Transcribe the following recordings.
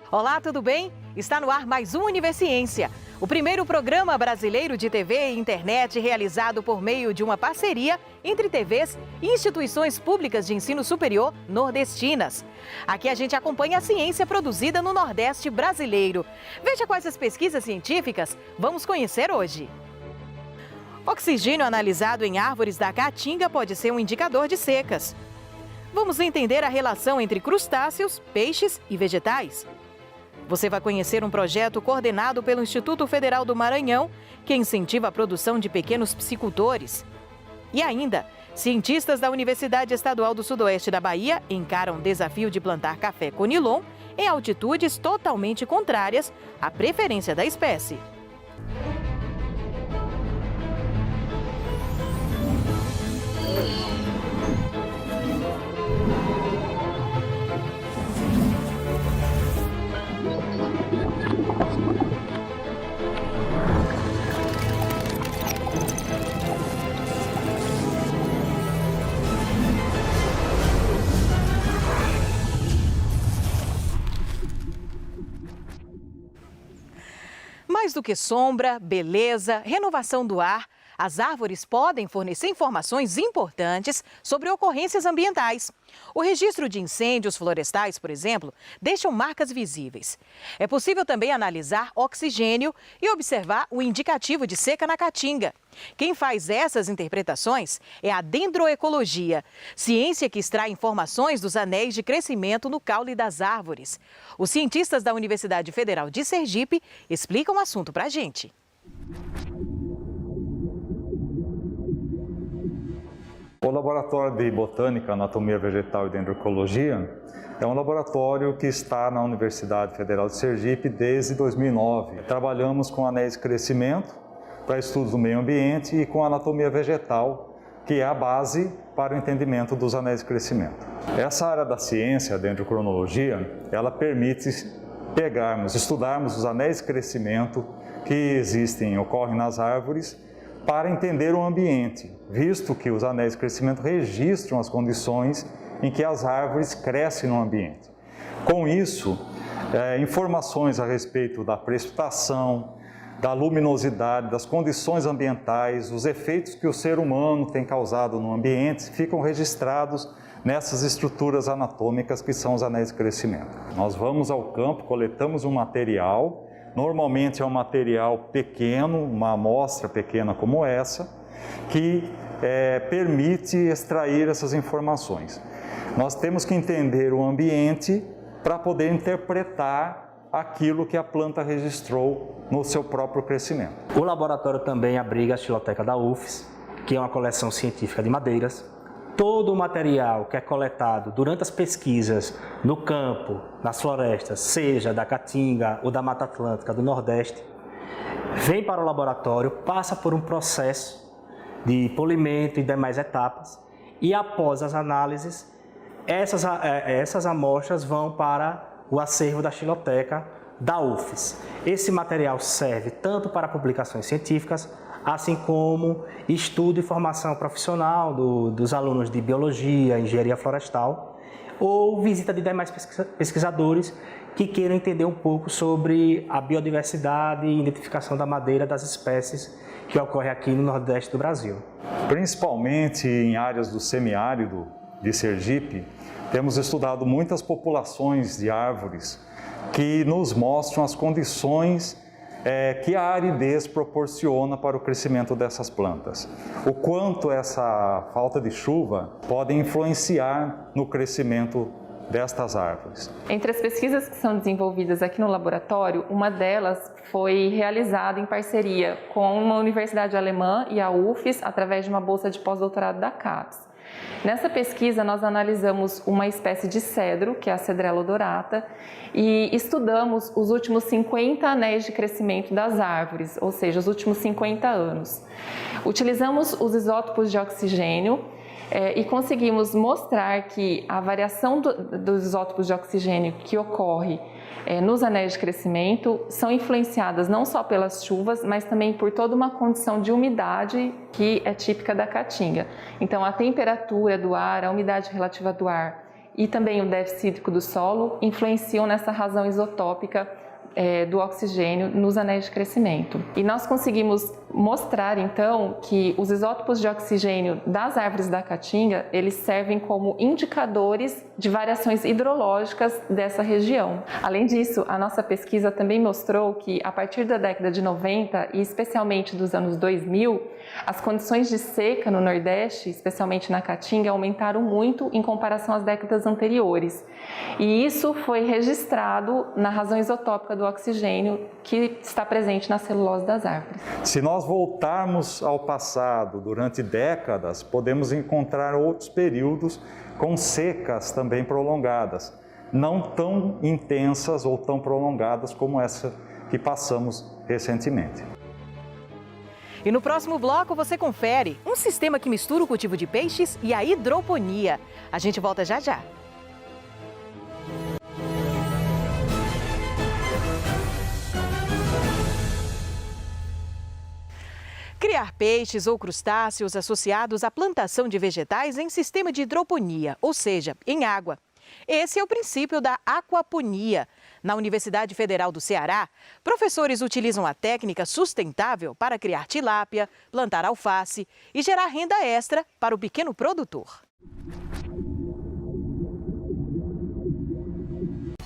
Olá, tudo bem? Está no ar mais um Universiência, o primeiro programa brasileiro de TV e internet realizado por meio de uma parceria entre TVs e instituições públicas de ensino superior nordestinas. Aqui a gente acompanha a ciência produzida no Nordeste brasileiro. Veja quais as pesquisas científicas vamos conhecer hoje. Oxigênio analisado em árvores da Caatinga pode ser um indicador de secas. Vamos entender a relação entre crustáceos, peixes e vegetais. Você vai conhecer um projeto coordenado pelo Instituto Federal do Maranhão, que incentiva a produção de pequenos psicultores. E ainda, cientistas da Universidade Estadual do Sudoeste da Bahia encaram o desafio de plantar café conilon em altitudes totalmente contrárias à preferência da espécie. Mais do que sombra, beleza, renovação do ar, as árvores podem fornecer informações importantes sobre ocorrências ambientais. O registro de incêndios florestais, por exemplo, deixam marcas visíveis. É possível também analisar oxigênio e observar o indicativo de seca na Caatinga. Quem faz essas interpretações é a dendroecologia, ciência que extrai informações dos anéis de crescimento no caule das árvores. Os cientistas da Universidade Federal de Sergipe explicam o assunto para a gente. O Laboratório de Botânica, Anatomia Vegetal e Dendroecologia é um laboratório que está na Universidade Federal de Sergipe desde 2009. Trabalhamos com anéis de crescimento para estudos do meio ambiente e com anatomia vegetal, que é a base para o entendimento dos anéis de crescimento. Essa área da ciência, a dendrocronologia, ela permite estudarmos os anéis de crescimento que existem, ocorrem nas árvores, para entender o ambiente, visto que os anéis de crescimento registram as condições em que as árvores crescem no ambiente. Com isso, informações a respeito da precipitação, da luminosidade, das condições ambientais, os efeitos que o ser humano tem causado no ambiente, ficam registrados nessas estruturas anatômicas que são os anéis de crescimento. Nós vamos ao campo, coletamos um material. Normalmente é um material pequeno, uma amostra pequena como essa, que permite extrair essas informações. Nós temos que entender o ambiente para poder interpretar aquilo que a planta registrou no seu próprio crescimento. O laboratório também abriga a Xiloteca da UFES, que é uma coleção científica de madeiras. Todo o material que é coletado durante as pesquisas no campo, nas florestas, seja da Caatinga ou da Mata Atlântica do Nordeste, vem para o laboratório, passa por um processo de polimento e demais etapas, e após as análises, essas amostras vão para o acervo da Xiloteca da UFES. Esse material serve tanto para publicações científicas, assim como estudo e formação profissional dos alunos de biologia, engenharia florestal, ou visita de demais pesquisadores que queiram entender um pouco sobre a biodiversidade e identificação da madeira das espécies que ocorre aqui no Nordeste do Brasil. Principalmente em áreas do semiárido de Sergipe, temos estudado muitas populações de árvores que nos mostram as condições que a aridez proporciona para o crescimento dessas plantas. O quanto essa falta de chuva pode influenciar no crescimento destas árvores. Entre as pesquisas que são desenvolvidas aqui no laboratório, uma delas foi realizada em parceria com uma universidade alemã e a UFES, através de uma bolsa de pós-doutorado da CAPES. Nessa pesquisa, nós analisamos uma espécie de cedro, que é a Cedrela odorata, e estudamos os últimos 50 anéis de crescimento das árvores, ou seja, os últimos 50 anos. Utilizamos os isótopos de oxigênio e conseguimos mostrar que a variação dos isótopos de oxigênio que ocorre nos anéis de crescimento são influenciadas não só pelas chuvas, mas também por toda uma condição de umidade que é típica da Caatinga. Então, a temperatura do ar, a umidade relativa do ar e também o déficit hídrico do solo influenciam nessa razão isotópica do oxigênio nos anéis de crescimento. E nós conseguimos mostrar, então, que os isótopos de oxigênio das árvores da caatinga, eles servem como indicadores de variações hidrológicas dessa região. Além disso, a nossa pesquisa também mostrou que, a partir da década de 90 e especialmente dos anos 2000, as condições de seca no Nordeste, especialmente na caatinga, aumentaram muito em comparação às décadas anteriores. E isso foi registrado na razão isotópica do oxigênio que está presente na celulose das árvores. Se nós voltarmos ao passado durante décadas, podemos encontrar outros períodos com secas também prolongadas, não tão intensas ou tão prolongadas como essa que passamos recentemente. E no próximo bloco você confere um sistema que mistura o cultivo de peixes e a hidroponia. A gente volta já já. Criar peixes ou crustáceos associados à plantação de vegetais em sistema de hidroponia, ou seja, em água. Esse é o princípio da aquaponia. Na Universidade Federal do Ceará, professores utilizam a técnica sustentável para criar tilápia, plantar alface e gerar renda extra para o pequeno produtor.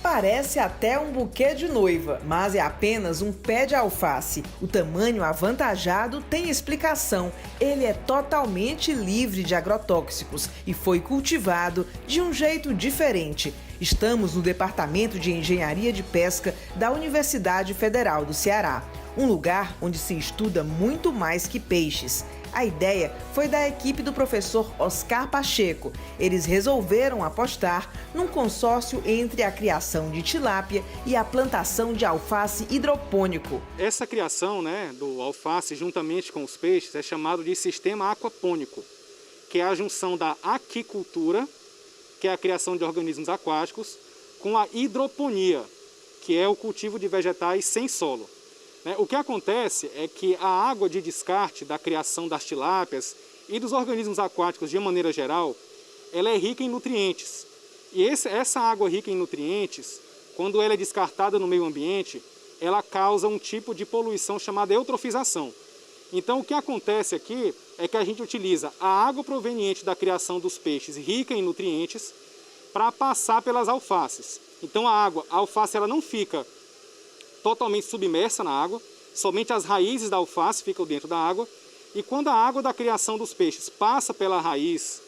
Parece até um buquê de noiva, mas é apenas um pé de alface. O tamanho avantajado tem explicação. Ele é totalmente livre de agrotóxicos e foi cultivado de um jeito diferente. Estamos no Departamento de Engenharia de Pesca da Universidade Federal do Ceará, um lugar onde se estuda muito mais que peixes. A ideia foi da equipe do professor Oscar Pacheco. Eles resolveram apostar num consórcio entre a criação de tilápia e a plantação de alface hidropônico. Essa criação, do alface juntamente com os peixes é chamado de sistema aquapônico, que é a junção da aquicultura, que é a criação de organismos aquáticos, com a hidroponia, que é o cultivo de vegetais sem solo. O que acontece é que a água de descarte da criação das tilápias e dos organismos aquáticos de maneira geral, ela é rica em nutrientes. E essa água rica em nutrientes, quando ela é descartada no meio ambiente, ela causa um tipo de poluição chamada eutrofização. Então o que acontece aqui é que a gente utiliza a água proveniente da criação dos peixes rica em nutrientes para passar pelas alfaces. Então a alface ela não fica totalmente submersa na água, somente as raízes da alface ficam dentro da água, e quando a água da criação dos peixes passa pela raiz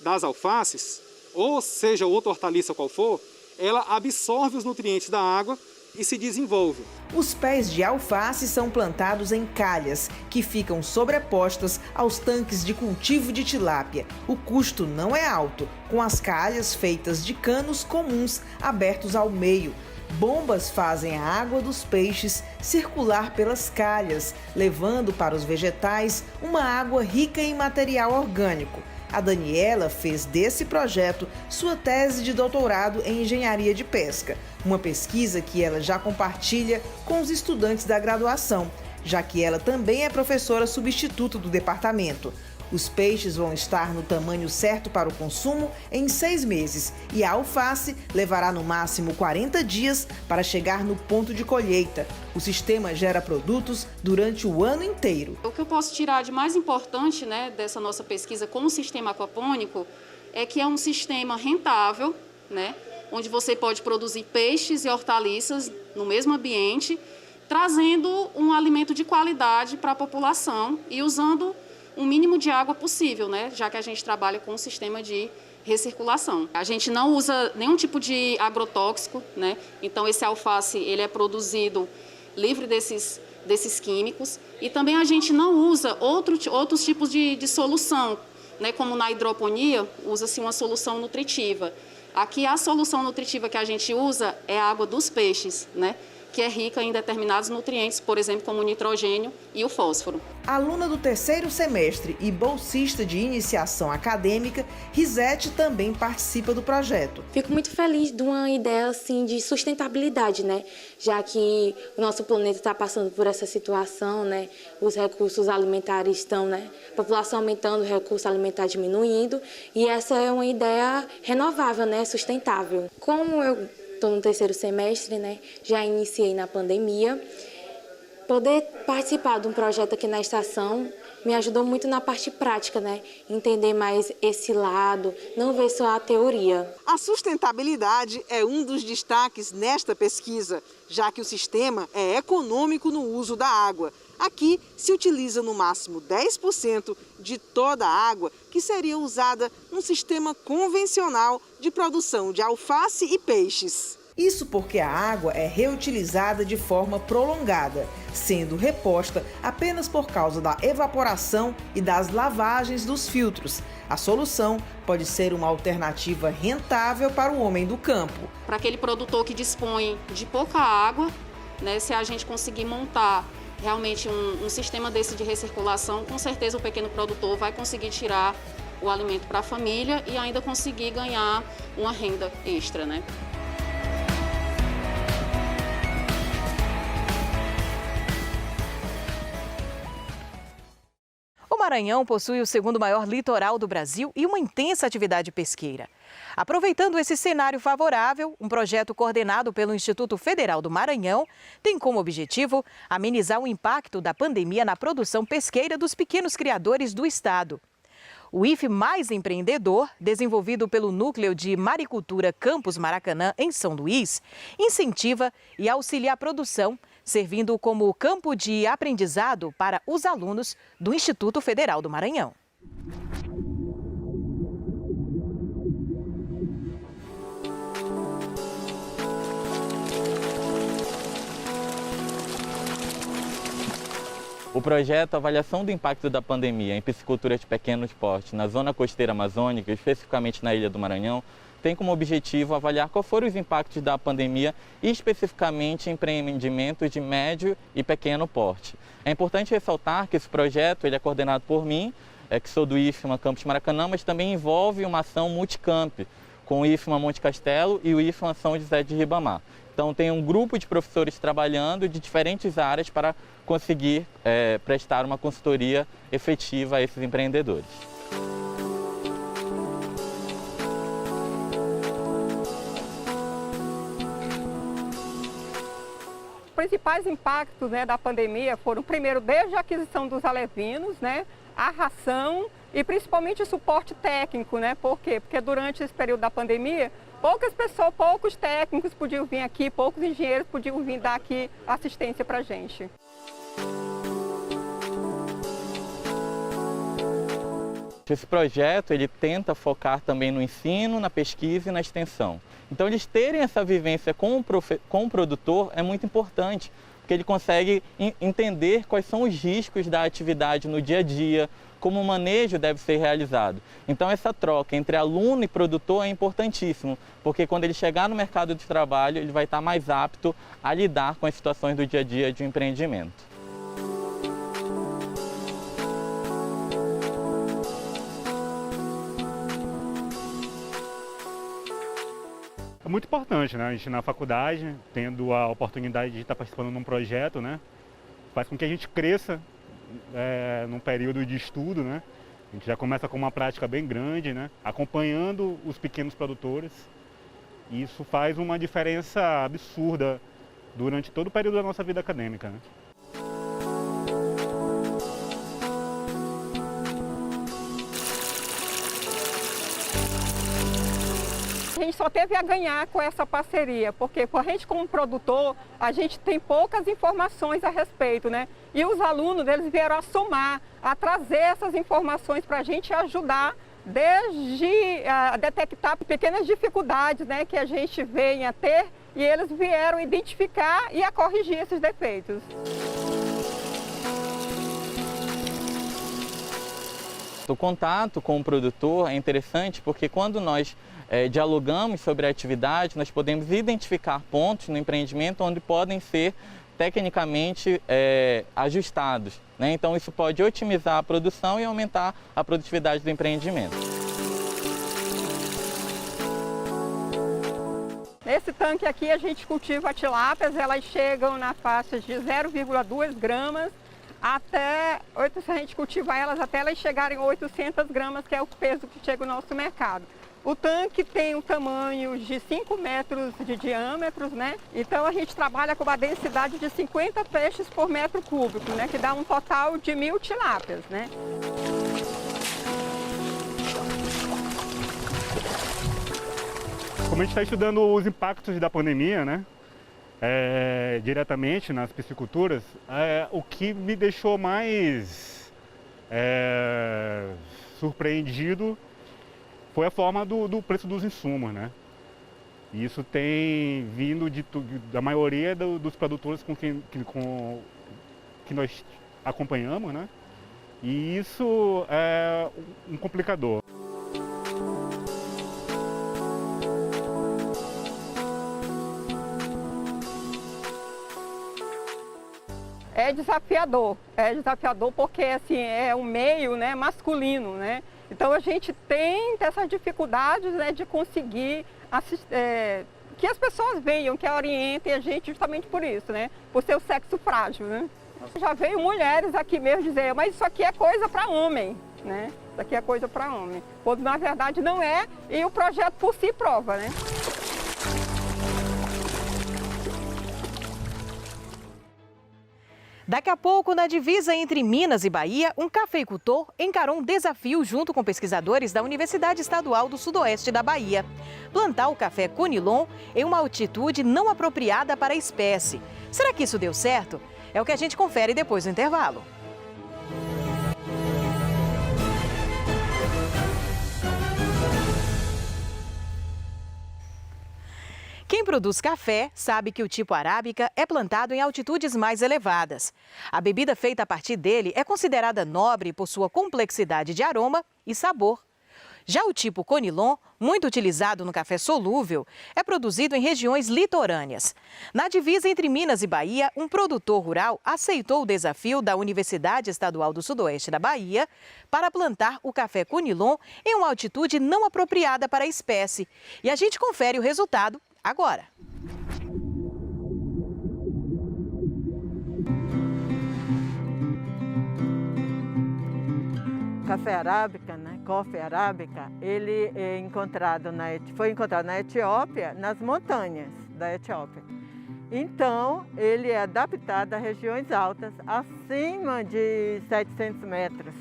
das alfaces, ou seja, outra hortaliça qual for, ela absorve os nutrientes da água e se desenvolve. Os pés de alface são plantados em calhas, que ficam sobrepostas aos tanques de cultivo de tilápia. O custo não é alto, com as calhas feitas de canos comuns abertos ao meio. Bombas fazem a água dos peixes circular pelas calhas, levando para os vegetais uma água rica em material orgânico. A Daniela fez desse projeto sua tese de doutorado em engenharia de pesca, uma pesquisa que ela já compartilha com os estudantes da graduação, já que ela também é professora substituta do departamento. Os peixes vão estar no tamanho certo para o consumo em 6 meses e a alface levará no máximo 40 dias para chegar no ponto de colheita. O sistema gera produtos durante o ano inteiro. O que eu posso tirar de mais importante dessa nossa pesquisa com o sistema aquapônico é que é um sistema rentável, onde você pode produzir peixes e hortaliças no mesmo ambiente, trazendo um alimento de qualidade para a população e usando o mínimo de água possível, já que a gente trabalha com um sistema de recirculação. A gente não usa nenhum tipo de agrotóxico, então esse alface ele é produzido livre desses químicos, e também a gente não usa outros tipos de solução, como na hidroponia usa-se uma solução nutritiva. Aqui a solução nutritiva que a gente usa é a água dos peixes, que é rica em determinados nutrientes, por exemplo, como o nitrogênio e o fósforo. Aluna do 3º semestre e bolsista de iniciação acadêmica, Risete também participa do projeto. Fico muito feliz de uma ideia assim, de sustentabilidade, né? Já que o nosso planeta está passando por essa situação, né? Os recursos alimentares estão, né? A população aumentando, o recurso alimentar diminuindo, e essa é uma ideia renovável, né? Sustentável. Como eu estou no 3º semestre, né? Já iniciei na pandemia. Poder participar de um projeto aqui na estação me ajudou muito na parte prática, né? Entender mais esse lado, não ver só a teoria. A sustentabilidade é um dos destaques nesta pesquisa, já que o sistema é econômico no uso da água. Aqui se utiliza no máximo 10% de toda a água que seria usada num sistema convencional de produção de alface e peixes. Isso porque a água é reutilizada de forma prolongada, sendo reposta apenas por causa da evaporação e das lavagens dos filtros. A solução pode ser uma alternativa rentável para o homem do campo. Para aquele produtor que dispõe de pouca água, né, se a gente conseguir montar realmente um sistema desse de recirculação, com certeza o pequeno produtor vai conseguir tirar o alimento para a família e ainda conseguir ganhar uma renda extra, né? O Maranhão possui o segundo maior litoral do Brasil e uma intensa atividade pesqueira. Aproveitando esse cenário favorável, um projeto coordenado pelo Instituto Federal do Maranhão tem como objetivo amenizar o impacto da pandemia na produção pesqueira dos pequenos criadores do estado. O IFE Mais Empreendedor, desenvolvido pelo Núcleo de Maricultura Campus Maracanã, em São Luís, incentiva e auxilia a produção, servindo como campo de aprendizado para os alunos do Instituto Federal do Maranhão. O projeto Avaliação do Impacto da Pandemia em Piscicultura de Pequeno Porte na Zona Costeira Amazônica, especificamente na Ilha do Maranhão, tem como objetivo avaliar quais foram os impactos da pandemia e especificamente em empreendimentos de médio e pequeno porte. É importante ressaltar que esse projeto ele é coordenado por mim, que sou do IFMA Campus Maracanã, mas também envolve uma ação multicamp com o IFMA Monte Castelo e o IFMA São José de Ribamar. Então tem um grupo de professores trabalhando de diferentes áreas para conseguir prestar uma consultoria efetiva a esses empreendedores. Os principais impactos, né, da pandemia foram, primeiro, desde a aquisição dos alevinos, né, a ração e principalmente o suporte técnico, né? Por quê? Porque durante esse período da pandemia, poucas pessoas, poucos técnicos podiam vir aqui, poucos engenheiros podiam vir dar aqui assistência para a gente. Esse projeto ele tenta focar também no ensino, na pesquisa e na extensão. Então eles terem essa vivência com o produtor é muito importante, porque ele consegue entender quais são os riscos da atividade no dia a dia, como o manejo deve ser realizado. Então essa troca entre aluno e produtor é importantíssimo, porque quando ele chegar no mercado de trabalho, ele vai estar mais apto a lidar com as situações do dia a dia de um empreendimento. É muito importante, né? A gente na faculdade, tendo a oportunidade de estar participando de um projeto, né? Faz com que a gente cresça num período de estudo, né? A gente já começa com uma prática bem grande, né? Acompanhando os pequenos produtores. E isso faz uma diferença absurda durante todo o período da nossa vida acadêmica, né? A gente só teve a ganhar com essa parceria, porque a gente como produtor, a gente tem poucas informações a respeito, né? E os alunos, eles vieram a somar, a trazer essas informações para a gente ajudar, desde a detectar pequenas dificuldades, né, que a gente venha a ter, e eles vieram identificar e a corrigir esses defeitos. O contato com o produtor é interessante porque quando nós dialogamos sobre a atividade, nós podemos identificar pontos no empreendimento onde podem ser tecnicamente ajustados, né? Então isso pode otimizar a produção e aumentar a produtividade do empreendimento. Nesse tanque aqui a gente cultiva tilápias, elas chegam na faixa de 0,2 gramas até, se a gente cultivar elas até elas chegarem a 800 gramas, que é o peso que chega no nosso mercado. O tanque tem um tamanho de 5 metros de diâmetro, né? Então a gente trabalha com uma densidade de 50 peixes por metro cúbico, né? Que dá um total de 1000 tilápias, né? Como a gente está estudando os impactos da pandemia, né? Diretamente nas pisciculturas, o que me deixou mais surpreendido foi a forma do preço dos insumos, né? E isso tem vindo da maioria dos produtores que nós acompanhamos, né? E isso é um complicador. É desafiador porque assim, é um meio, né, masculino, né? Então a gente tem essas dificuldades, né, de conseguir que as pessoas venham, que orientem a gente justamente por isso, né? Por ser o sexo frágil, né? Já veio mulheres aqui mesmo dizer, mas isso aqui é coisa para homem, né? Isso aqui é coisa para homem. Quando na verdade não é, e o projeto por si prova, né? Daqui a pouco, na divisa entre Minas e Bahia, um cafeicultor encarou um desafio junto com pesquisadores da Universidade Estadual do Sudoeste da Bahia. Plantar o café Conilon em uma altitude não apropriada para a espécie. Será que isso deu certo? É o que a gente confere depois do intervalo. Quem produz café sabe que o tipo arábica é plantado em altitudes mais elevadas. A bebida feita a partir dele é considerada nobre por sua complexidade de aroma e sabor. Já o tipo Conilon, muito utilizado no café solúvel, é produzido em regiões litorâneas. Na divisa entre Minas e Bahia, um produtor rural aceitou o desafio da Universidade Estadual do Sudoeste da Bahia para plantar o café Conilon em uma altitude não apropriada para a espécie. E a gente confere o resultado agora. Café arábica, né? Coffee arábica, ele foi encontrado na Etiópia, nas montanhas da Etiópia. Então, ele é adaptado a regiões altas, acima de 700 metros.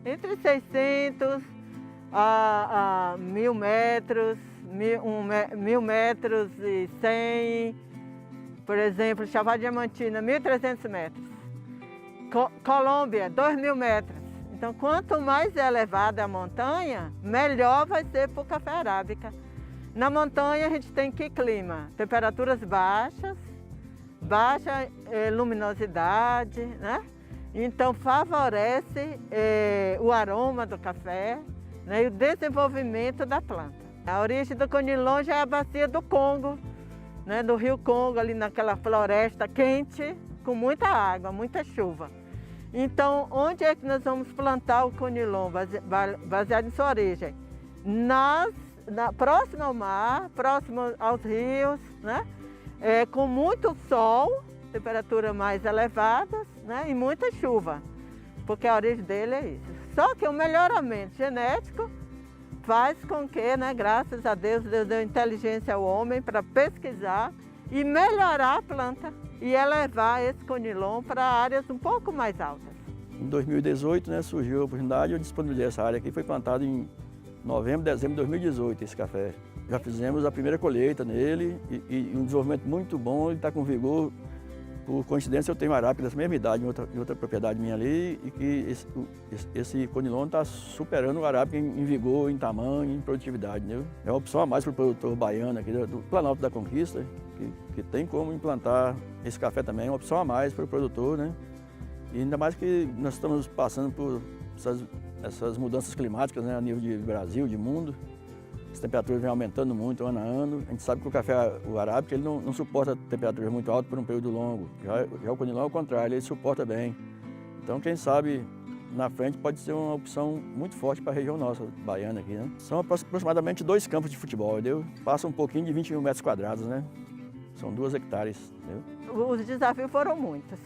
Entre 600 a 1000 metros, 1000 metros e 100, por exemplo, Chapada Diamantina, 1.300 metros. Colômbia, 2.000 metros. Então, quanto mais elevada a montanha, melhor vai ser para o café arábica. Na montanha, a gente tem que clima? Temperaturas baixas, baixa luminosidade, né? Então, favorece o aroma do café, né? E o desenvolvimento da planta. A origem do Conilon já é a bacia do Congo, né? Do rio Congo, ali naquela floresta quente, com muita água, muita chuva. Então, onde é que nós vamos plantar o Conilon, baseado em sua origem? Próximo ao mar, próximo aos rios, né? Com muito sol, temperatura mais elevadas, né? E muita chuva, porque a origem dele é isso. Só que o melhoramento genético faz com que, né, graças a Deus, Deus deu inteligência ao homem para pesquisar e melhorar a planta e elevar esse Conilon para áreas um pouco mais altas. Em 2018, né, surgiu a oportunidade, eu disponibilizei essa área aqui, foi plantado em novembro, dezembro de 2018 esse café. Já fizemos a primeira colheita nele e um desenvolvimento muito bom, ele está com vigor. Por coincidência, eu tenho arábica dessa mesma idade em outra propriedade minha ali e que esse Conilon está superando o arábica em vigor, em tamanho, em produtividade. Né? É uma opção a mais para o produtor baiano aqui do Planalto da Conquista, que tem como implantar esse café também, é uma opção a mais para o produtor, né? E ainda mais que nós estamos passando por essas mudanças climáticas, né, a nível de Brasil, de mundo. As temperaturas vêm aumentando muito ano a ano. A gente sabe que o café, o arábica, ele não suporta temperaturas muito altas por um período longo. Já o conilon, ao contrário, ele suporta bem. Então, quem sabe, na frente pode ser uma opção muito forte para a região nossa, baiana aqui, né? São aproximadamente 2 campos de futebol, entendeu? Passa um pouquinho de 20 mil metros quadrados, né? São 2 hectares, entendeu? Os desafios foram muitos,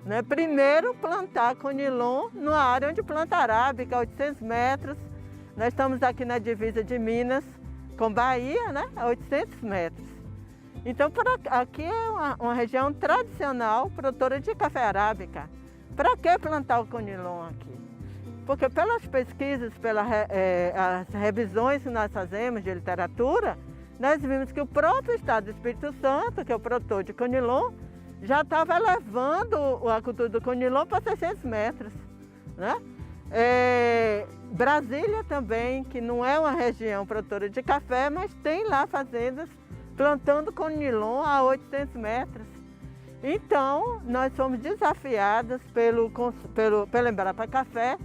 né? Primeiro, plantar conilon numa área onde planta arábica, 800 metros. Nós estamos aqui na divisa de Minas com Bahia, né? A 800 metros. Então, aqui é uma região tradicional, produtora de café arábica. Para que plantar o conilon aqui? Porque pelas pesquisas, as revisões que nós fazemos de literatura, nós vimos que o próprio estado do Espírito Santo, que é o produtor de conilon, já estava levando a cultura do conilon para 600 metros, né? Brasília também, que não é uma região produtora de café, mas tem lá fazendas plantando conilon a 800 metros. Então, nós fomos desafiadas pela Embrapa Café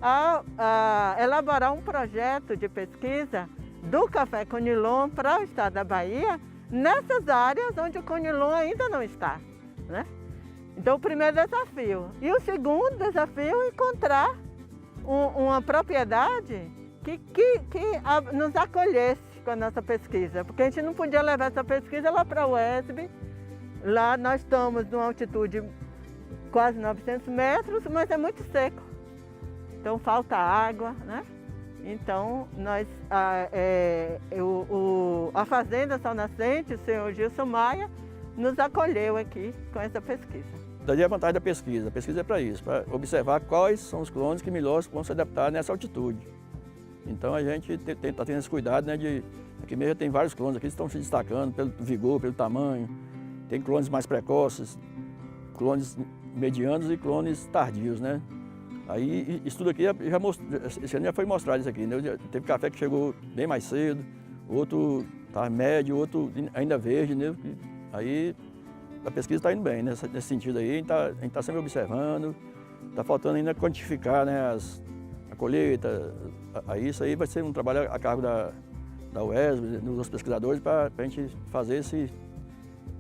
a elaborar um projeto de pesquisa do café conilon para o estado da Bahia, nessas áreas onde o conilon ainda não está, né? Então, o primeiro desafio. E o segundo desafio é encontrar uma propriedade que nos acolhesse com a nossa pesquisa, porque a gente não podia levar essa pesquisa lá para o UESB. Lá nós estamos numa altitude quase 900 metros, mas é muito seco. Então falta água, né? Então a Fazenda Sol Nascente, o senhor Gilson Maia, nos acolheu aqui com essa pesquisa. Daí a vantagem da pesquisa. A pesquisa é para isso, para observar quais são os clones que melhor vão se adaptar nessa altitude. Então a gente está tendo esse cuidado, né, aqui mesmo tem vários clones aqui que estão se destacando pelo vigor, pelo tamanho. Tem clones mais precoces, clones medianos e clones tardios, né? Aí isso tudo aqui esse ano já foi mostrado isso aqui, né? Teve café que chegou bem mais cedo, outro está médio, outro ainda verde, né? Aí a pesquisa está indo bem, né? Nesse sentido aí, a gente está sempre observando, está faltando ainda quantificar, né, a colheita. Aí isso aí vai ser um trabalho a cargo da UESB, dos pesquisadores, para a gente fazer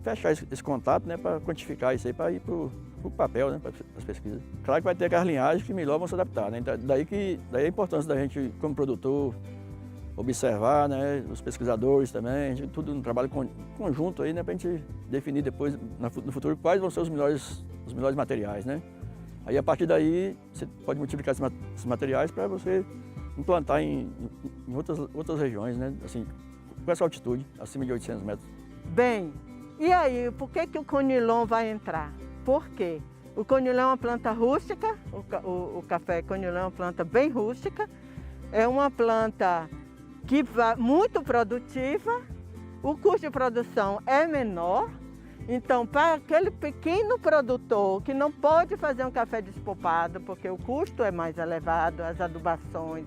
fechar esse contato, né, para quantificar isso aí, para ir para o papel, né, para as pesquisas. Claro que vai ter aquelas linhagens que melhor vão se adaptar, né? Daí a importância da gente, como produtor, observar, né, os pesquisadores também, a gente tudo um trabalho conjunto aí, né, para a gente definir depois, no futuro, quais vão ser os melhores materiais, né? Aí a partir daí você pode multiplicar esses materiais para você implantar em outras regiões, né, assim, com essa altitude, acima de 800 metros. Bem, e aí, por que o conilon vai entrar? Por quê? O conilon é uma planta rústica, o café conilon é uma planta bem rústica, é uma planta que vai muito produtiva, o custo de produção é menor. Então, para aquele pequeno produtor que não pode fazer um café despolpado, porque o custo é mais elevado, as adubações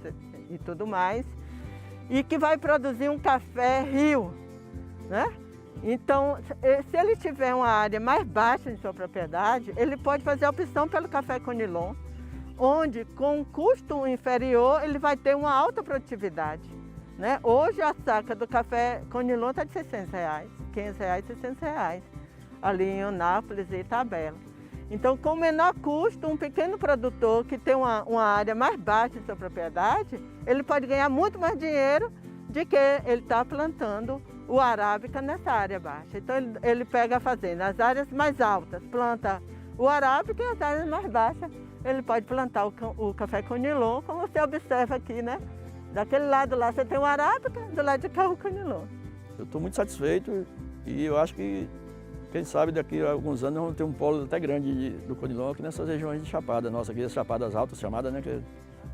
e tudo mais, e que vai produzir um café rio, né? Então, se ele tiver uma área mais baixa em sua propriedade, ele pode fazer a opção pelo café conilon, onde com um custo inferior ele vai ter uma alta produtividade, né? Hoje a saca do café conilon está de R$600, R$500, R$600, ali em Eunápolis e Itabela. Então, com menor custo, um pequeno produtor que tem uma área mais baixa em sua propriedade, ele pode ganhar muito mais dinheiro de que ele está plantando o arábica nessa área baixa. Então, ele pega a fazenda, as áreas mais altas, planta o arábica, e as áreas mais baixas, ele pode plantar o café conilon, como você observa aqui, né? Daquele lado lá você tem o arábica, do lado de cá o conilon. Eu estou muito satisfeito e eu acho que, quem sabe, daqui a alguns anos vamos ter um polo até grande do conilon aqui nessas regiões de Chapada nossa, aqui as Chapadas Altas, chamadas, né, que é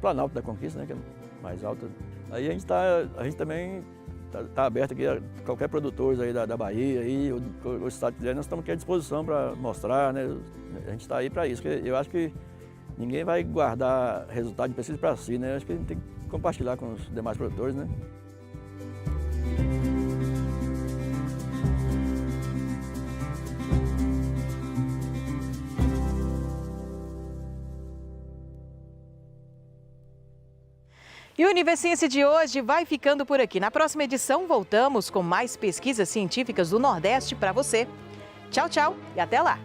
Planalto da Conquista, né, que é mais alta. Aí a gente também está aberto aqui a qualquer produtor aí da Bahia, aí, ou do estado que quiser, nós estamos aqui à disposição para mostrar, né, a gente está aí para isso, porque eu acho que ninguém vai guardar resultado de pesquisa para si, né, acho que a gente tem que compartilhar com os demais produtores, né. E o Universiência de hoje vai ficando por aqui. Na próxima edição, voltamos com mais pesquisas científicas do Nordeste para você. Tchau, tchau e até lá!